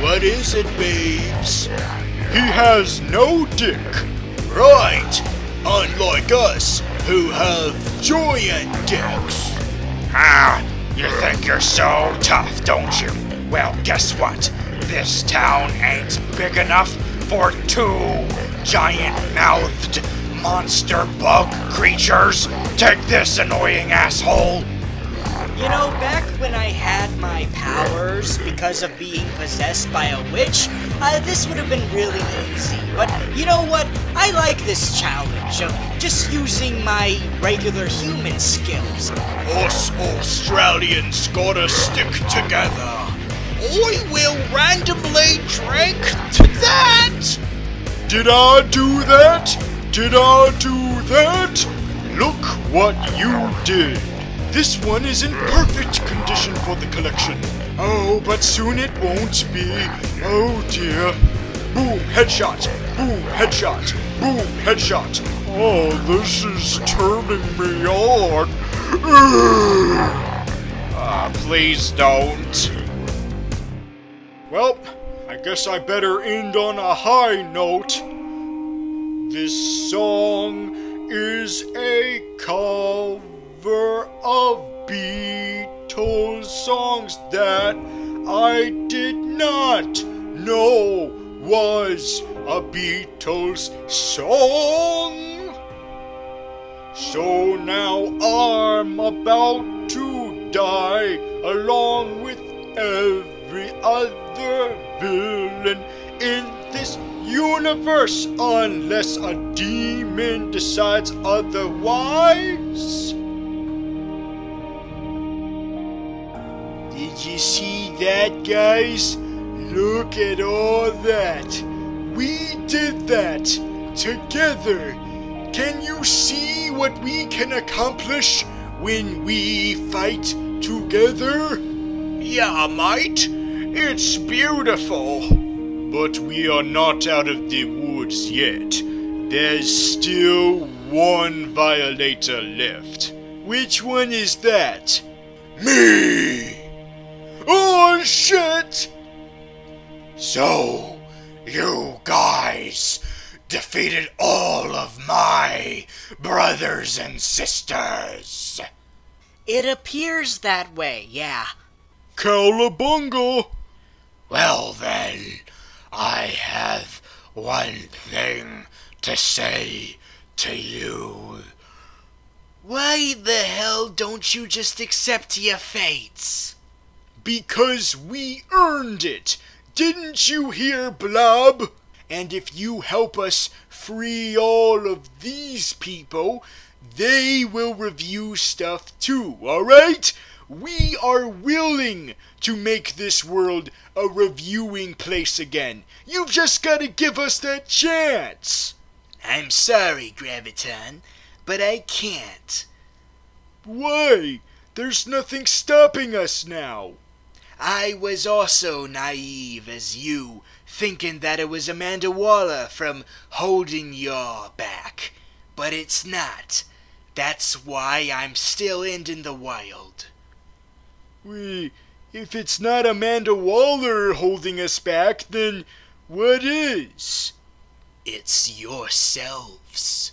What is it, babes? He has no dick. Right, unlike us, who have giant dicks. Ah, you think you're so tough, don't you? Well, guess what? This town ain't big enough for 2 giant-mouthed monster bug creatures. Take this, annoying asshole. You know, back when I had my powers because of being possessed by a witch, this would have been really easy. But you know what? I like this challenge of just using my regular human skills. Us Australians gotta stick together. I will randomly drink to that. Did I do that? Did I do that? Look what you did. This one is in perfect condition for the collection. Oh, but soon it won't be. Oh dear. Boom, headshot. Boom, headshot. Boom, headshot. Oh, this is turning me on. Please don't. Well, I guess I better end on a high note. This song is a cover of Beatles songs that I did not know was a Beatles song. So now I'm about to die along with every other villain in this universe unless a demon decides otherwise. Did you see that, guys? Look at all that. We did that together. Can you see what we can accomplish when we fight together? Yeah, mate. It's beautiful. But we are not out of the woods yet. There's still one violator left. Which one is that? Me! Oh, shit! So, you guys defeated all of my brothers and sisters. It appears that way, yeah. Cowabunga! Well then, I have one thing to say to you. Why the hell don't you just accept your fates? Because we earned it! Didn't you hear, Blob? And if you help us free all of these people, they will review stuff too, alright? We are willing to make this world a reviewing place again. You've just gotta give us that chance. I'm sorry, Graviton, but I can't. Why? There's nothing stopping us now. I was also naive as you, thinking that it was Amanda Waller from Holding Your Back. But it's not. That's why I'm still in the wild. If it's not Amanda Waller holding us back, then what is? It's yourselves.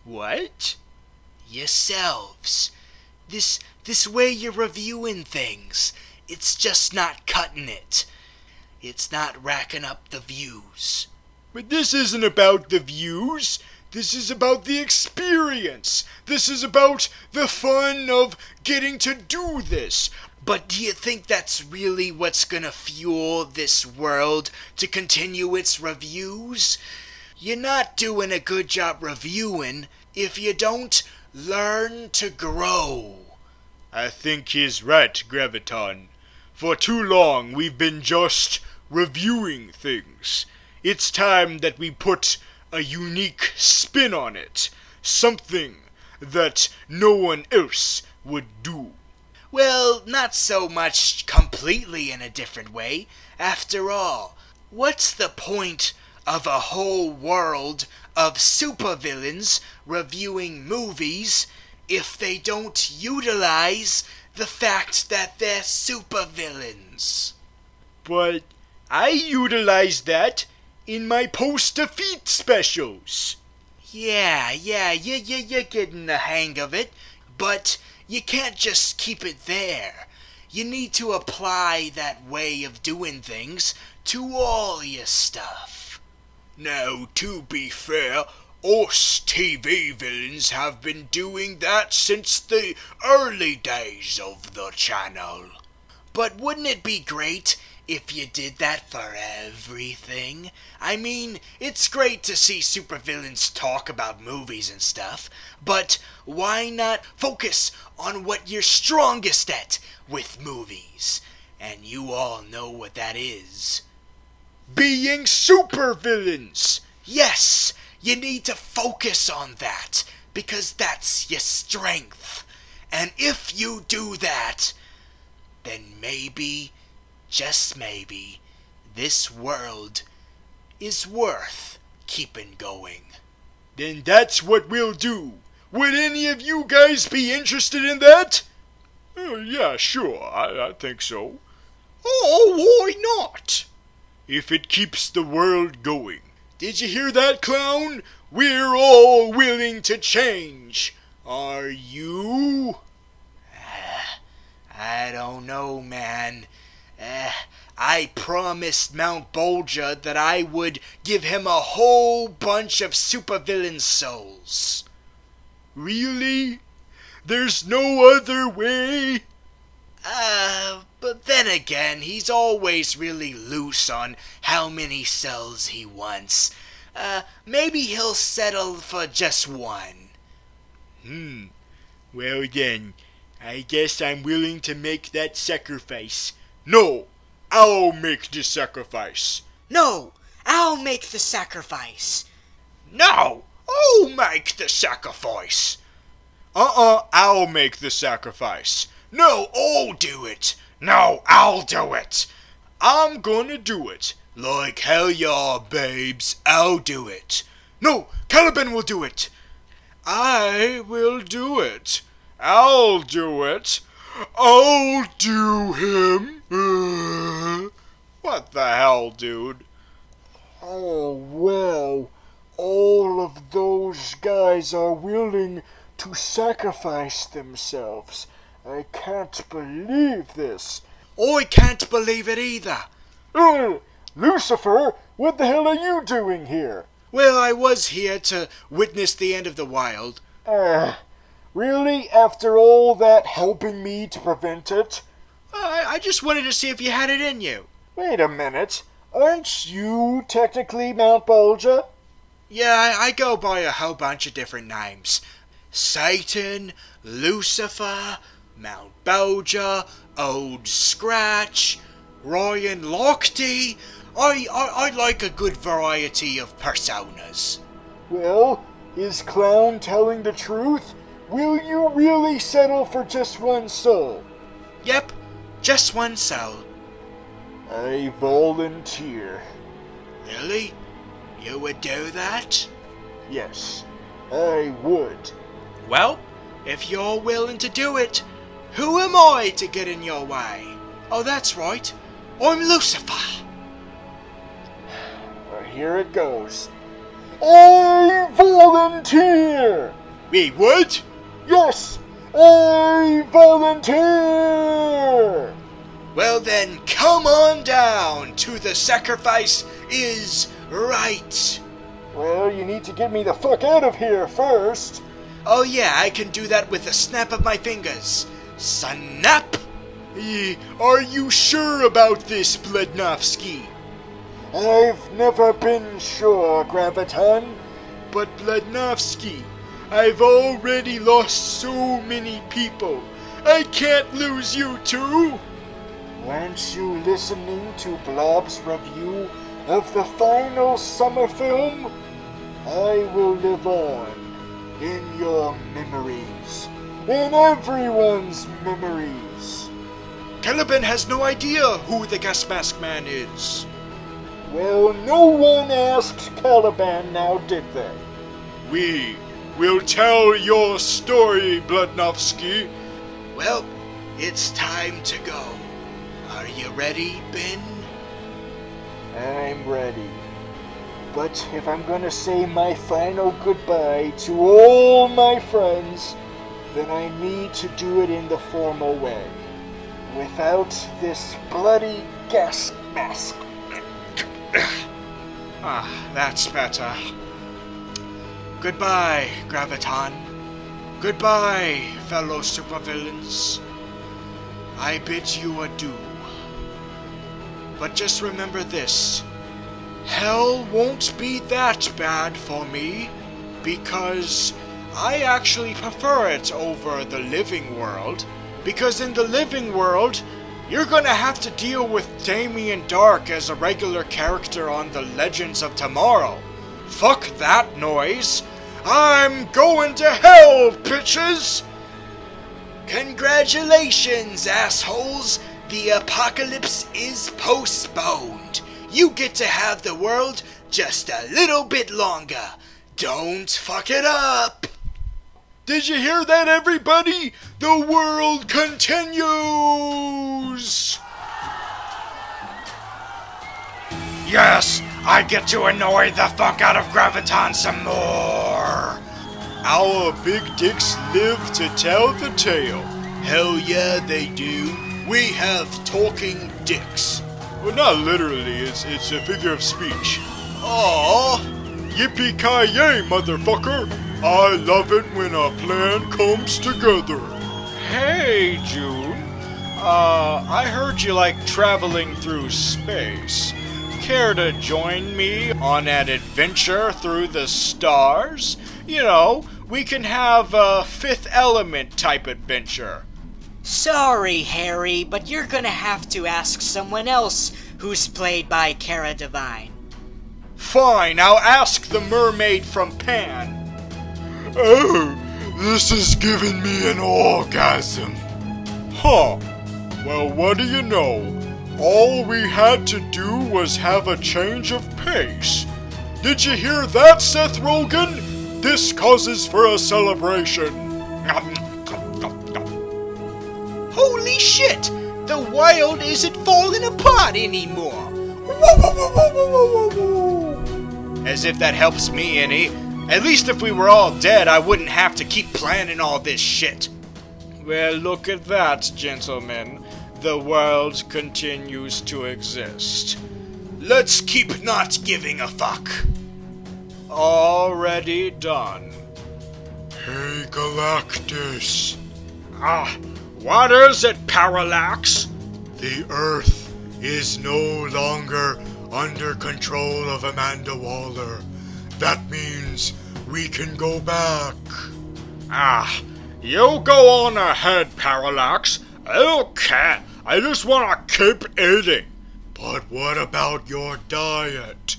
What? Yourselves. This way you're reviewing things. It's just not cutting it. It's not racking up the views. But this isn't about the views. This is about the experience. This is about the fun of getting to do this. But do you think that's really what's gonna fuel this world to continue its reviews? You're not doing a good job reviewing if you don't learn to grow. I think he's right, Graviton. For too long we've been just reviewing things. It's time that we put a unique spin on it. Something that no one else would do. Well, not so much completely in a different way. After all, what's the point of a whole world of supervillains reviewing movies if they don't utilize the fact that they're supervillains? But I utilize that in my post-defeat specials. Yeah, you're getting the hang of it, but you can't just keep it there. You need to apply that way of doing things to all your stuff. Now, to be fair, us TV villains have been doing that since the early days of the channel. But wouldn't it be great if you did that for everything. I mean, it's great to see supervillains talk about movies and stuff, but why not focus on what you're strongest at with movies? And you all know what that is. Being supervillains! Yes, you need to focus on that, because that's your strength. And if you do that, then maybe, just maybe, this world is worth keeping going. Then that's what we'll do. Would any of you guys be interested in that? Yeah, sure, I think so. Oh, why not? If it keeps the world going. Did you hear that, clown? We're all willing to change. Are you? I don't know, man. I promised Mount Bolgia that I would give him a whole bunch of supervillain souls. Really? There's no other way? But then again, he's always really loose on how many cells he wants. Maybe he'll settle for just one. Well then, I guess I'm willing to make that sacrifice. No, I'll make the sacrifice. No, I'll make the sacrifice. No, I'll make the sacrifice. I'll make the sacrifice. No, I'll do it. No, I'll do it. I'm gonna do it. Like hell yeah, babes, I'll do it. No, Caliban will do it. I will do it. I'll do it. I'll do him. What the hell, dude? Oh, well, all of those guys are willing to sacrifice themselves. I can't believe this. I can't believe it either. Lucifer, what the hell are you doing here? Well, I was here to witness the end of the wild. Really? After all that helping me to prevent it? I just wanted to see if you had it in you. Wait a minute. Aren't you technically Mount Bolgia? Yeah, I go by a whole bunch of different names. Satan, Lucifer, Mount Bolgia, Old Scratch, Ryan Lochte. I like a good variety of personas. Well, is Clown telling the truth? Will you really settle for just one soul? Yep, just one soul. I volunteer. Really? You would do that? Yes, I would. Well, if you're willing to do it, who am I to get in your way? Oh, that's right. I'm Lucifer. Well, here it goes. I volunteer! Wait, what? Yes, I volunteer! Well then, come on down to the sacrifice is right. Well, you need to get me the fuck out of here first. Oh yeah, I can do that with a snap of my fingers. Snap! Are you sure about this, Blednovsky? I've never been sure, Graviton. But Blednovsky, I've already lost so many people. I can't lose you too. Weren't you listening to Blobs' review of the final summer film? I will live on in your memories, in everyone's memories. Caliban has no idea who the gas mask man is. Well, no one asked Caliban now, did they? We will tell your story, Blednovsky. Well, it's time to go. Are you ready, Ben? I'm ready. But if I'm gonna say my final goodbye to all my friends, then I need to do it in the formal way. Without this bloody gas mask. That's better. Goodbye, Graviton. Goodbye, fellow supervillains. I bid you adieu. But just remember this. Hell won't be that bad for me, because I actually prefer it over the living world. Because in the living world, you're gonna have to deal with Damien Dark as a regular character on the Legends of Tomorrow. Fuck that noise. I'm going to hell, bitches! Congratulations, assholes! The apocalypse is postponed. You get to have the world just a little bit longer. Don't fuck it up! Did you hear that, everybody? The world continues! Yes, I get to annoy the fuck out of Graviton some more. Our big dicks live to tell the tale. Hell yeah, they do. We have talking dicks. Well, not literally, it's a figure of speech. Aww. Yippee-ki-yay, motherfucker! I love it when a plan comes together. Hey, June. I heard you like traveling through space. Care to join me on an adventure through the stars? You know, we can have a Fifth Element type adventure. Sorry, Harry, but you're gonna have to ask someone else who's played by Cara Devine. Fine, I'll ask the mermaid from Pan. Oh, this is giving me an orgasm. Huh. Well, what do you know? All we had to do was have a change of pace. Did you hear that, Seth Rogen? This causes for a celebration. Holy shit! The world isn't falling apart anymore. As if that helps me any. At least if we were all dead, I wouldn't have to keep planning all this shit. Well, look at that, gentlemen. The world continues to exist. Let's keep not giving a fuck. Already done. Hey, Galactus. What is it, Parallax? The Earth is no longer under control of Amanda Waller. That means we can go back. You go on ahead, Parallax. I don't care. I just want to keep eating. But what about your diet?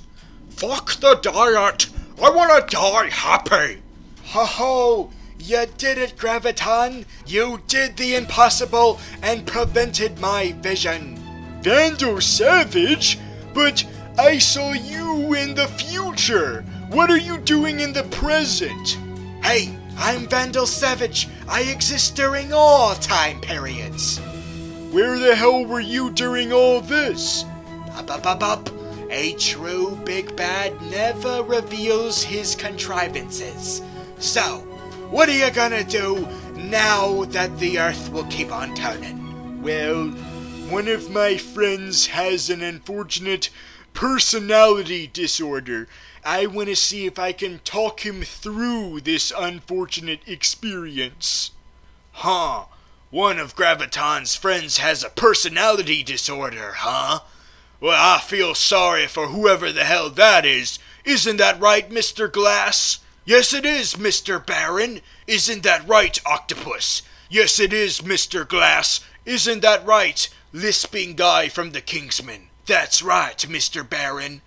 Fuck the diet. I want to die happy. Ho-ho! You did it, Graviton! You did the impossible and prevented my vision! Vandal Savage? But I saw you in the future! What are you doing in the present? Hey, I'm Vandal Savage! I exist during all time periods! Where the hell were you during all this? Up. A true big bad never reveals his contrivances. So, what are you gonna do now that the Earth will keep on turning? Well, one of my friends has an unfortunate personality disorder. I want to see if I can talk him through this unfortunate experience. Huh? One of Graviton's friends has a personality disorder, huh? Well, I feel sorry for whoever the hell that is. Isn't that right, Mr. Glass? Yes, it is, Mr. Baron. Isn't that right, Octopus? Yes, it is, Mr. Glass. Isn't that right, lisping guy from the Kingsman? That's right, Mr. Baron.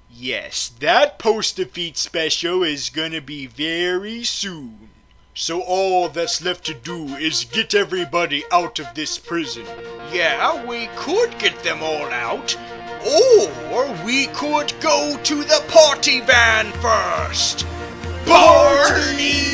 Yes, that post-defeat special is gonna be very soon. So all that's left to do is get everybody out of this prison. Yeah, we could get them all out. Or we could go to the party van first. Party!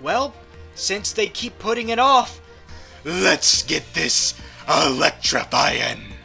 Well, since they keep putting it off, Let's get this electrifying.